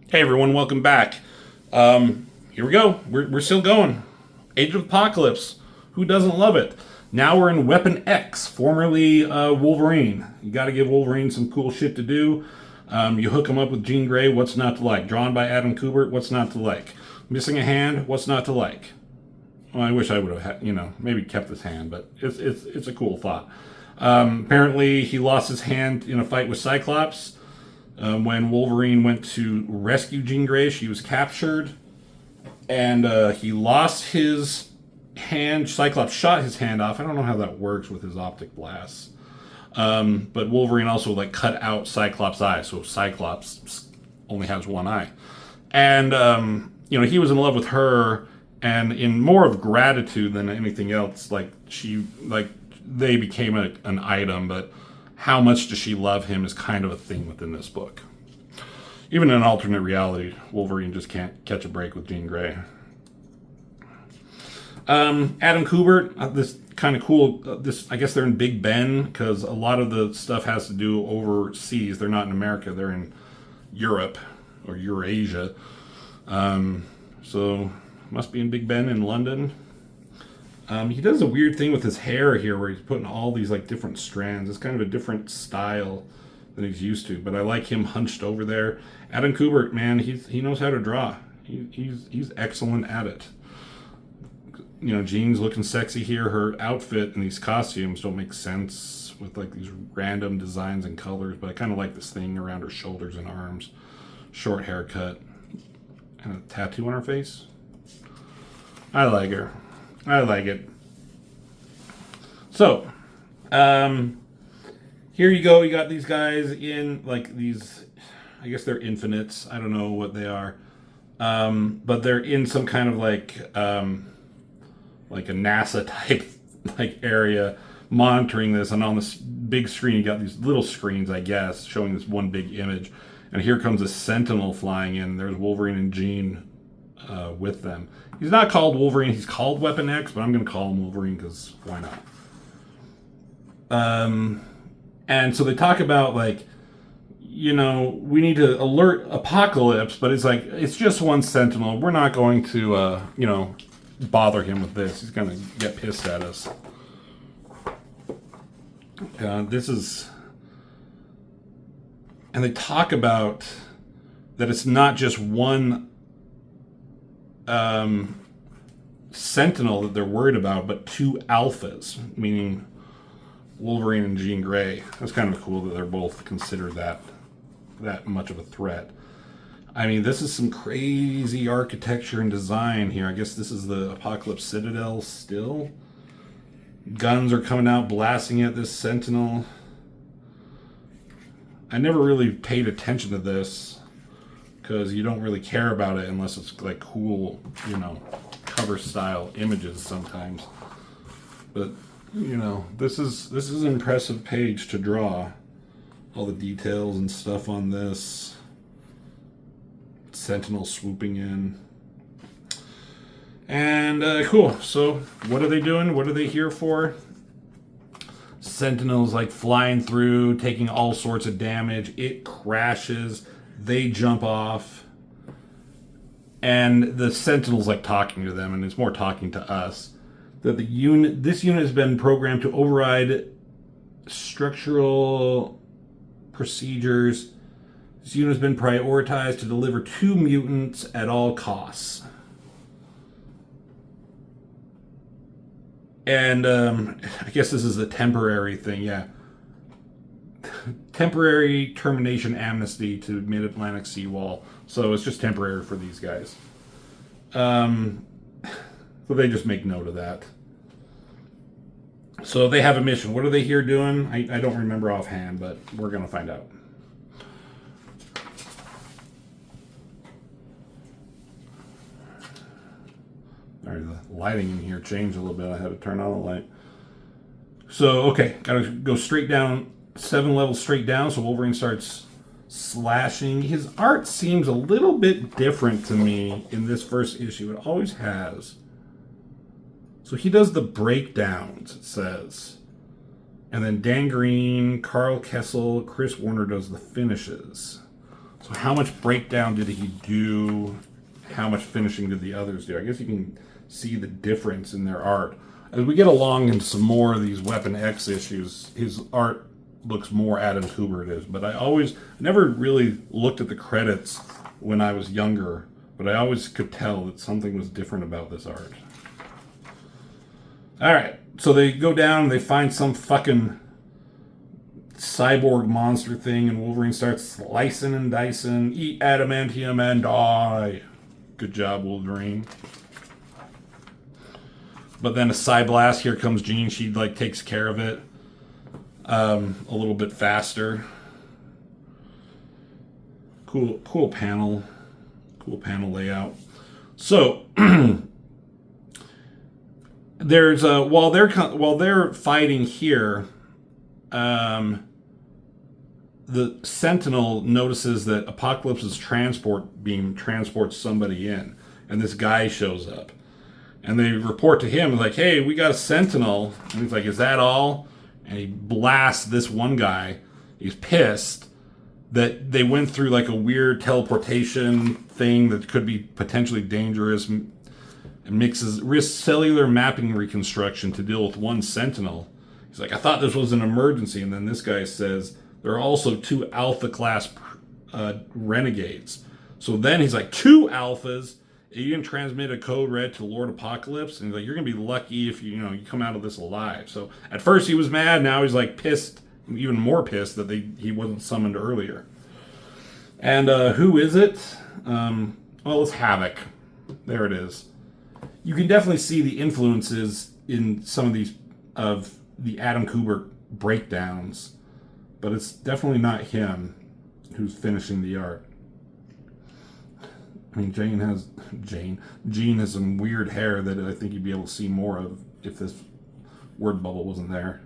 Hey everyone, welcome back. Here we go. We're still going. Age of Apocalypse. Who doesn't love it? Now we're in Weapon X, formerly Wolverine. You got to give Wolverine some cool shit to do. You hook him up with Jean Grey. What's not to like? Drawn by Adam Kubert. What's not to like? Missing a hand. What's not to like? Well, I wish I would have, maybe kept his hand, but it's a cool thought. Apparently, he lost his hand in a fight with Cyclops. When Wolverine went to rescue Jean Grey, she was captured, and he lost his hand. Cyclops shot his hand off. I don't know how that works with his optic blasts. But Wolverine also cut out Cyclops' eye, so Cyclops only has one eye. And he was in love with her, and in more of gratitude than anything else, they became an item, but how much does she love him is kind of a thing within this book. Even in an alternate reality, Wolverine just can't catch a break with Jean Grey. Adam Kubert, this kind of cool. I guess they're in Big Ben because a lot of the stuff has to do overseas. They're not in America. They're in Europe or Eurasia. So must be in Big Ben in London. He does a weird thing with his hair here where he's putting all these different strands. It's kind of a different style than he's used to, but I like him hunched over there. Adam Kubert, man, he knows how to draw. He's excellent at it. Jean's looking sexy here. Her outfit and these costumes don't make sense with these random designs and colors, but I kind of like this thing around her shoulders and arms. Short haircut and a tattoo on her face. I like her. I like it. So, here you go. You got these guys in these. I guess they're infinites. I don't know what they are, but they're in some kind of a NASA type area monitoring this. And on this big screen, you got these little screens, I guess, showing this one big image. And here comes a Sentinel flying in. There's Wolverine and Jean with them. He's not called Wolverine. He's called Weapon X, but I'm going to call him Wolverine because why not? And so they talk about we need to alert Apocalypse, but it's just one Sentinel. We're not going to bother him with this. He's going to get pissed at us. This is, and they talk about that it's not just one Sentinel that they're worried about, but two alphas, meaning Wolverine and Jean Grey. That's kind of cool that they're both considered that much of a threat. I mean, this is some crazy architecture and design here. I guess this is the Apocalypse Citadel still. Guns are coming out, blasting at this Sentinel. I never really paid attention to this because you don't really care about it unless it's cool, cover style images sometimes. But this is an impressive page to draw. All the details and stuff on this. Sentinel swooping in. And cool. So what are they doing? What are they here for? Sentinel's flying through, taking all sorts of damage. It crashes. They jump off. And the Sentinel's talking to them, and it's more talking to us. That this unit has been programmed to override structural procedures. This unit has been prioritized to deliver 2 mutants at all costs. And I guess this is a temporary thing, yeah. Temporary termination amnesty to Mid-Atlantic Seawall. So it's just temporary for these guys. So they just make note of that. So they have a mission. What are they here doing? I don't remember offhand, but we're going to find out. Sorry, the lighting in here changed a little bit. I had to turn on the light. So, okay, gotta go straight down, 7 levels straight down, so Wolverine starts slashing. His art seems a little bit different to me in this first issue. It always has. So he does the breakdowns, it says. And then Dan Green, Carl Kessel, Chris Warner does the finishes. So how much breakdown did he do? How much finishing did the others do? I guess you can see the difference in their art. As we get along in some more of these Weapon X issues, his art looks more Adam Kubert-ish. But I never really looked at the credits when I was younger, but I always could tell that something was different about this art. Alright, so they go down and they find some fucking cyborg monster thing, and Wolverine starts slicing and dicing. Eat adamantium and die. Good job, Wolverine. But then a Psyblast, here comes Jean. She like takes care of it a little bit faster. Cool panel. Cool panel layout. So there's while they're fighting here, the Sentinel notices that Apocalypse's transport beam transports somebody in, and this guy shows up. And they report to him, like, hey, we got a Sentinel. And he's like, is that all? And he blasts this one guy. He's pissed that they went through like a weird teleportation thing that could be potentially dangerous, and risks cellular mapping reconstruction to deal with one Sentinel. He's like, I thought this was an emergency. And then this guy says, there are also 2 Alpha class renegades. So then he's like, 2 Alphas? You can transmit a code red to Lord Apocalypse, and he's like, you're gonna be lucky if you come out of this alive. So at first he was mad, now he's like pissed, even more pissed that he wasn't summoned earlier. And who is it? Well, it's Havoc. There it is. You can definitely see the influences in some of these of the Adam Kubert breakdowns, but it's definitely not him who's finishing the art. I mean, Jean has some weird hair that I think you'd be able to see more of if this word bubble wasn't there.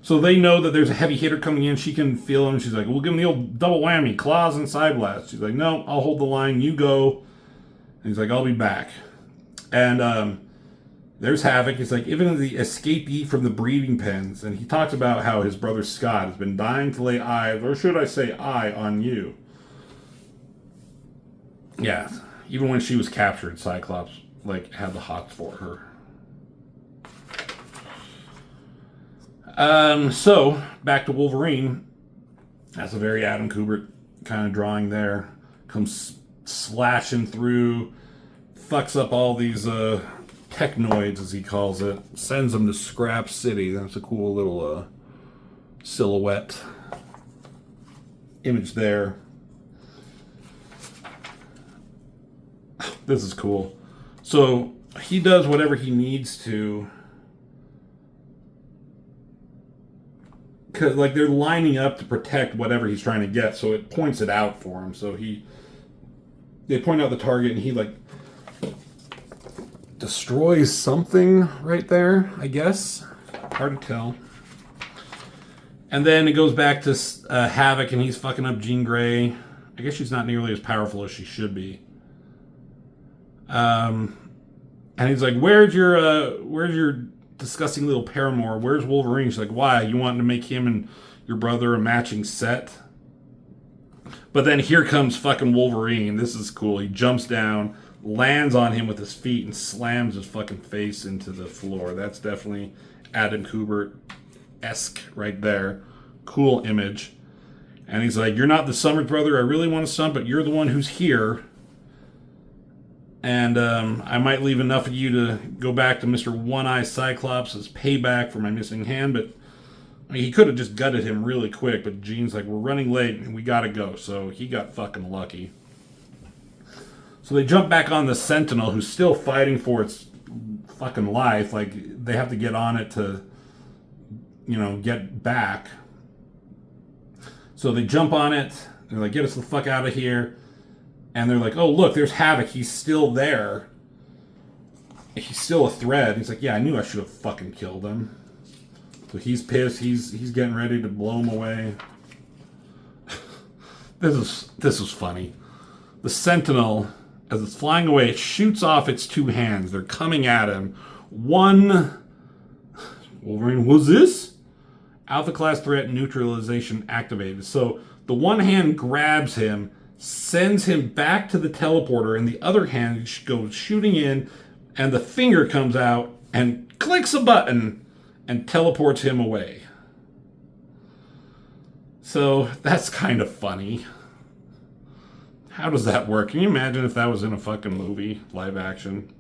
So they know that there's a heavy hitter coming in. She can feel him. She's like, we'll give him the old double whammy, claws and Psyblast. She's like, no, I'll hold the line. You go. And he's like, I'll be back. And there's Havoc. He's like, even the escapee from the breeding pens. And he talks about how his brother Scott has been dying to lay eyes, or should I say eye, on you. Yeah, even when she was captured, Cyclops had the hots for her. So back to Wolverine. That's a very Adam Kubert kind of drawing there. Comes slashing through, fucks up all these technoids, as he calls it. Sends them to Scrap City. That's a cool little silhouette image there. This is cool. So he does whatever he needs to, because they're lining up to protect whatever he's trying to get. So it points it out for him. So they point out the target, and he destroys something right there, I guess. Hard to tell. And then it goes back to Havoc, and he's fucking up Jean Grey. I guess she's not nearly as powerful as she should be. And he's like, where's your disgusting little paramour? Where's Wolverine? She's like, why? You wanting to make him and your brother a matching set? But then here comes fucking Wolverine. This is cool. He jumps down, lands on him with his feet, and slams his fucking face into the floor. That's definitely Adam Kubert-esque right there. Cool image. And he's like, you're not the Summers brother I really want to summon, but you're the one who's here. And I might leave enough of you to go back to Mr. One-Eye Cyclops as payback for my missing hand. But I mean, he could have just gutted him really quick. But Jean's like, we're running late and we got to go. So he got fucking lucky. So they jump back on the Sentinel, who's still fighting for its fucking life. They have to get on it to, get back. So they jump on it. They're like, get us the fuck out of here. And they're like, oh, look, there's Havoc. He's still there. He's still a threat. He's like, yeah, I knew I should have fucking killed him. So he's pissed. He's getting ready to blow him away. This is funny. The Sentinel, as it's flying away, it shoots off its 2 hands. They're coming at him. Wolverine, what's this? Alpha class threat neutralization activated. So the one hand grabs him, sends him back to the teleporter, and the other hand goes shooting in, and the finger comes out and clicks a button and teleports him away. So that's kind of funny. How does that work? Can you imagine if that was in a fucking movie, live action?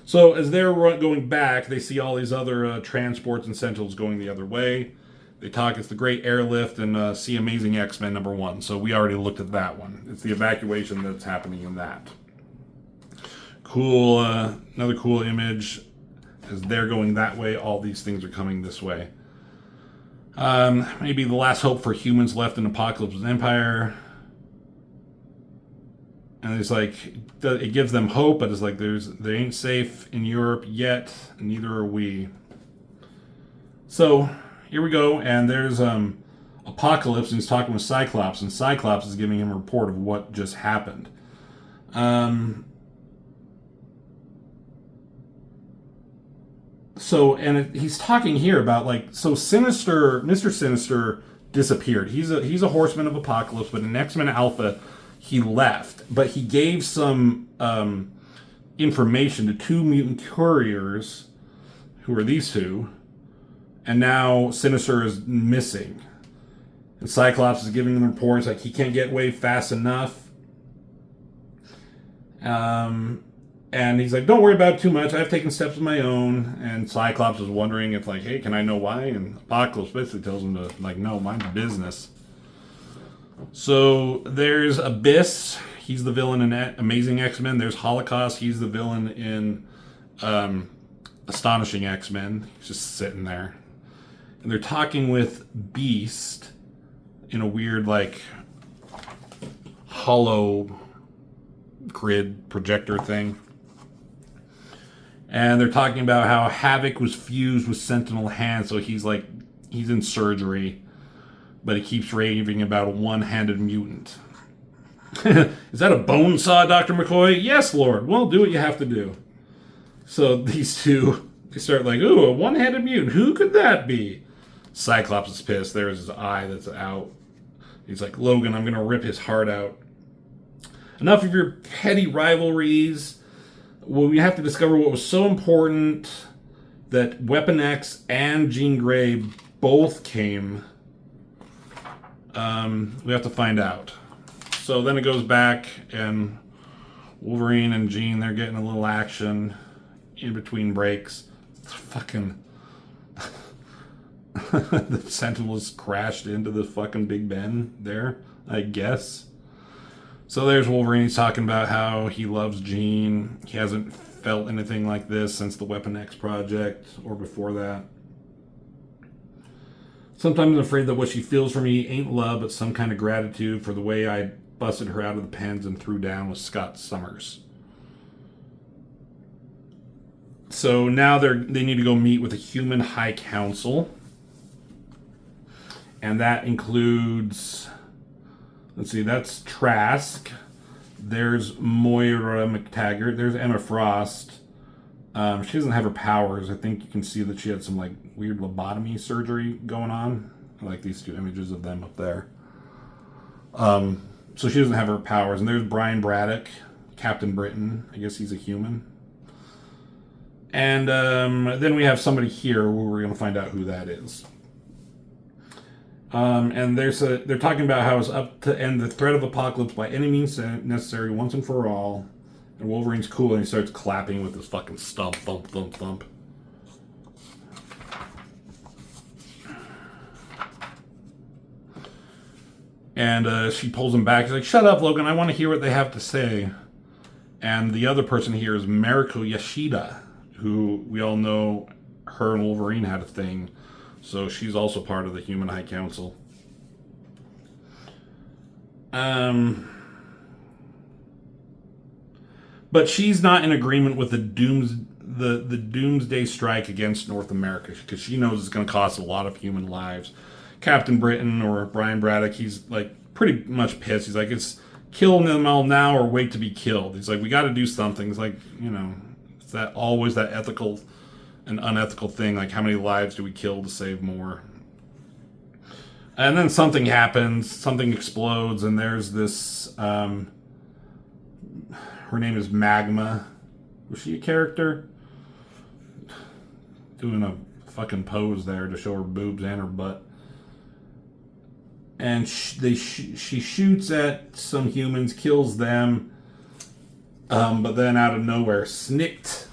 So as they're going back, they see all these other transports and Sentinels going the other way. They talk, it's the Great Airlift, and see Amazing X-Men #1. So we already looked at that one. It's the evacuation that's happening in that. Cool, another cool image. As they're going that way, all these things are coming this way. Maybe the last hope for humans left in Apocalypse's Empire. And it's like, it gives them hope, but it's like, they ain't safe in Europe yet, and neither are we. So, here we go, and there's Apocalypse, and he's talking with Cyclops, and Cyclops is giving him a report of what just happened. He's talking here about, like, so Sinister, Mr. Sinister disappeared. He's a horseman of Apocalypse, but in X-Men Alpha, he left. But he gave some information to 2 mutant couriers, who are these two, and now Sinister is missing. And Cyclops is giving them reports like he can't get away fast enough. And he's like, don't worry about it too much. I've taken steps of my own. And Cyclops is wondering if, like, hey, can I know why? And Apocalypse basically tells him to, like, no, mind your business. So there's Abyss. He's the villain in Amazing X-Men. There's Holocaust. He's the villain in Astonishing X-Men. He's just sitting there. And they're talking with Beast in a weird, like, hollow grid projector thing. And they're talking about how Havoc was fused with Sentinel Hand, so he's in surgery, but he keeps raving about a one-handed mutant. Is that a bone saw, Dr. McCoy? Yes, Lord. Well, do what you have to do. So these two, they start like, ooh, a one-handed mutant. Who could that be? Cyclops is pissed. There's his eye that's out. He's like, Logan, I'm going to rip his heart out. Enough of your petty rivalries. Well, we have to discover what was so important that Weapon X and Jean Grey both came. We have to find out. So then it goes back, and Wolverine and Jean, they're getting a little action in between breaks. It's fucking... the Sentinels crashed into the fucking Big Ben there, I guess. So there's Wolverine. He's talking about how he loves Jean. He hasn't felt anything like this since the Weapon X project or before that. Sometimes I'm afraid that what she feels for me ain't love, but some kind of gratitude for the way I busted her out of the pens and threw down with Scott Summers. So now they need to go meet with a human high council. And that includes... Let's see, that's Trask. There's Moira McTaggart. There's Emma Frost. She doesn't have her powers. I think you can see that she had some, like, weird lobotomy surgery going on. I like these two images of them up there. So she doesn't have her powers. And there's Brian Braddock, Captain Britain. I guess he's a human. And then we have somebody here where we're going to find out who that is. And they're talking about how it's up to end the threat of Apocalypse by any means necessary once and for all. And Wolverine's cool, and he starts clapping with his fucking stump, thump, thump, thump. And she pulls him back. She's like, shut up, Logan, I want to hear what they have to say. And the other person here is Mariko Yashida, who we all know her and Wolverine had a thing. So she's also part of the Human High Council. But she's not in agreement with the Doomsday Strike against North America, because she knows it's going to cost a lot of human lives. Captain Britain, or Brian Braddock, he's like pretty much pissed. He's like, it's kill them all now or wait to be killed. He's like, we got to do something. It's like, you know, it's that always that ethical and unethical thing, like how many lives do we kill to save more? And then something happens, something explodes, and there's this, her name is Magma. Was she a character? Doing a fucking pose there to show her boobs and her butt. And she shoots at some humans, kills them, but then out of nowhere, snicked.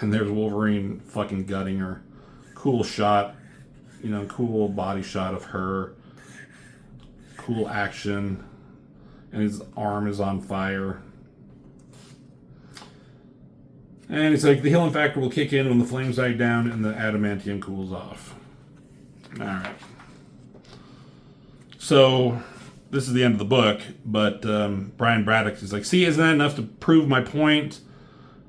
And there's Wolverine fucking gutting her. Cool shot. Cool body shot of her. Cool action. And his arm is on fire. And it's like the healing factor will kick in when the flames die down and the adamantium cools off. Alright. So, this is the end of the book, but Brian Braddock is like, see, isn't that enough to prove my point?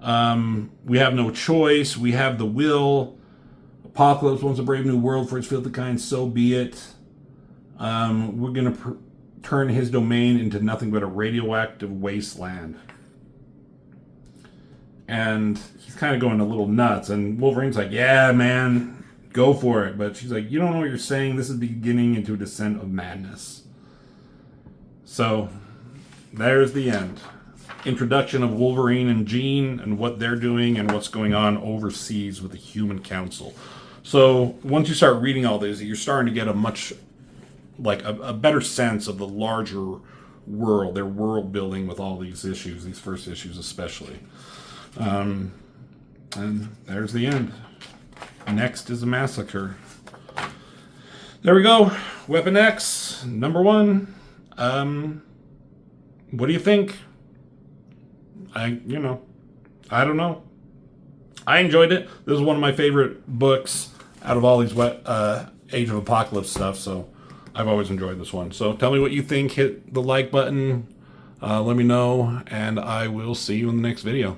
We have no choice. We have the will. Apocalypse wants a brave new world for its filthy kind, so be it. We're going to turn his domain into nothing but a radioactive wasteland. And he's kind of going a little nuts. And Wolverine's like, yeah, man, go for it. But she's like, you don't know what you're saying. This is beginning into a descent of madness. So, there's the end. Introduction of Wolverine and Jean and what they're doing and what's going on overseas with the Human Council. So, once you start reading all these, you're starting to get a better sense of the larger world, their world building with all these issues, these first issues especially. And there's the end. Next is a massacre. There we go. Weapon X, number 1. What do you think? I don't know. I enjoyed it. This is one of my favorite books out of all these Age of Apocalypse stuff, so I've always enjoyed this one. So tell me what you think. Hit the like button. Let me know, and I will see you in the next video.